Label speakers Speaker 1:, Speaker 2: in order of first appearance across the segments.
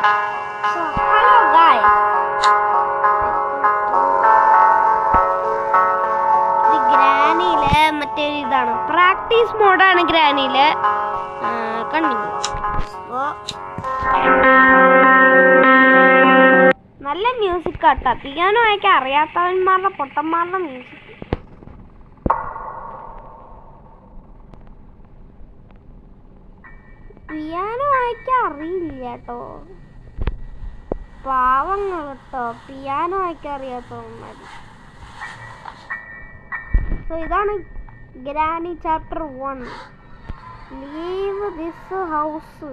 Speaker 1: So, hello guys. ഇത് ഗ്രാനിയിലെ മറ്റൊരു ഇതാണ്, പ്രാക്ടീസ് മോഡാണ് ഗ്രാനിയിലെ. കണ്ടിന്യൂ. നല്ല മ്യൂസിക് ആട്ടാ, പിയാനോ വായിക്കാൻ അറിയാത്തവന്മാരുടെ പൊട്ടന്മാരുടെ മ്യൂസിക്. പിയാനോ വായിക്കാൻ അറിയില്ല കേട്ടോ, പാവങ്ങൾ കേട്ടോ, പിയാനോ വായിക്കാൻ അറിയാത്തവന്മാർ. സോ ഇതാണ് granny chapter 1. Leave this house.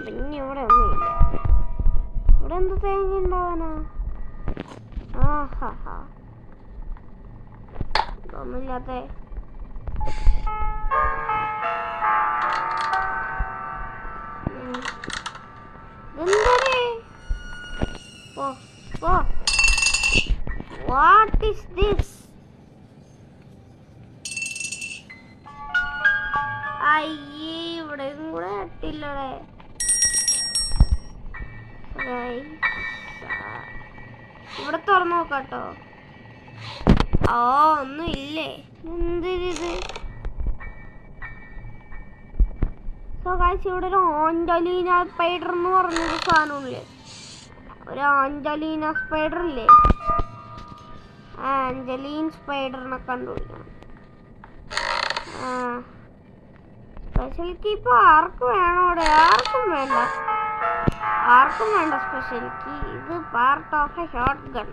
Speaker 1: പിന്നെ ഇവിടെ ഒന്നുമില്ല. ഇവിടെ എന്ത് തേങ്ങ ഉണ്ടാവാനാ? ആഹാ, ഇതൊന്നുമില്ലാത്ത. What is this? അയ്യേ, ഇവിടെയും കൂടെ ഇട്ടില്ലടേ. ഇവിടെ തുറന്നു നോക്കാട്ടോ. ഒന്നും ഇല്ലേ. എന്തിത്? സോ ഗൈസ്, ഇവിടെ ഒരു ആഞ്ചലീന സ്പൈഡർ എന്ന് പറഞ്ഞൊരു സാധനമില്ലേ, ഒരു ആഞ്ചലീന സ്പൈഡർ ഇല്ലേ, ആഞ്ചലീൻ സ്പൈഡറിനെ കണ്ടുപിടിക്കണം. സ്പെഷ്യൽ കീ ഇപ്പൊ ആർക്കും വേണോടെ? ആർക്കും വേണ്ട സ്പെഷ്യൽ കീ. ഇത് part of A shot gun.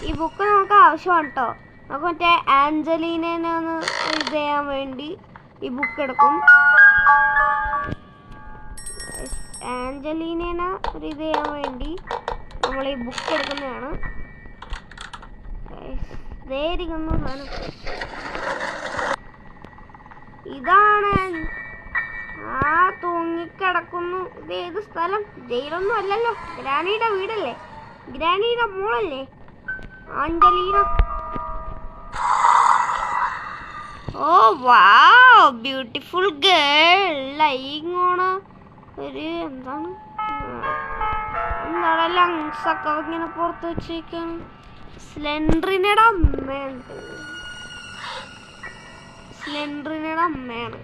Speaker 1: ഈ ബുക്ക് നമുക്ക് ആവശ്യമാണ് കേട്ടോ. നമുക്ക് മറ്റേ ആഞ്ചലീനെ ഒന്ന് ഇത് ചെയ്യാൻ വേണ്ടി ഈ ബുക്ക് എടുക്കും. ആഞ്ചലീനെ ഒരു ഇത് ചെയ്യാൻ വേണ്ടി നമ്മൾ ഈ ബുക്ക് എടുക്കുന്നതാണ്. ഇതായിരിക്കുന്നു സാധനം. ഇതാണ് തൂങ്ങിക്കിടക്കുന്നു. ഇത് ഏത് സ്ഥലം? ജയിലൊന്നും അല്ലല്ലോ, ഗ്രാനിയുടെ വീടല്ലേ, ഗ്രാനിയുടെ മോളല്ലേ Angelina. Oh wow, beautiful girl lying on ഒരു എന്താണ് ലങ്സ് ഒക്കെ ഇങ്ങനെ പുറത്ത് വെച്ചേക്കാണ്. സ്ലെൻഡറിനയുടെ അമ്മയുണ്ട്, സ്ലെൻഡറിനയുടെ അമ്മയാണ്.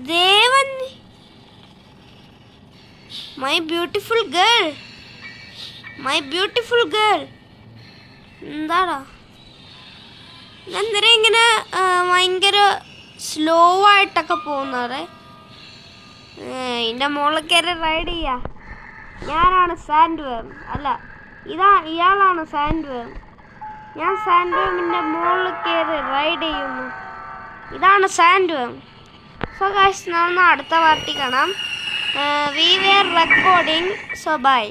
Speaker 1: Devan, my beautiful girl, my beautiful girl. എന്താടാ എന്തിനാ ഇങ്ങനെ ഭയങ്കര സ്ലോ ആയിട്ടൊക്കെ പോകുന്നത്? ഇതിൻ്റെ മുകളിൽ കയറി റൈഡ് ചെയ്യാ. ഞാനാണ് സാൻഡ് വേം, അല്ല ഇയാളാണ് സാൻഡ് വേം. ഞാൻ സാൻഡ് വേമിൻ്റെ മുകളിൽ കയറി റൈഡ് ചെയ്യുന്നു. ഇതാണ് സാൻഡ് വേം. സോ ഗൈസ്, നമ്മൾ അടുത്ത പാർട്ടി കാണാം. We were recording. So by.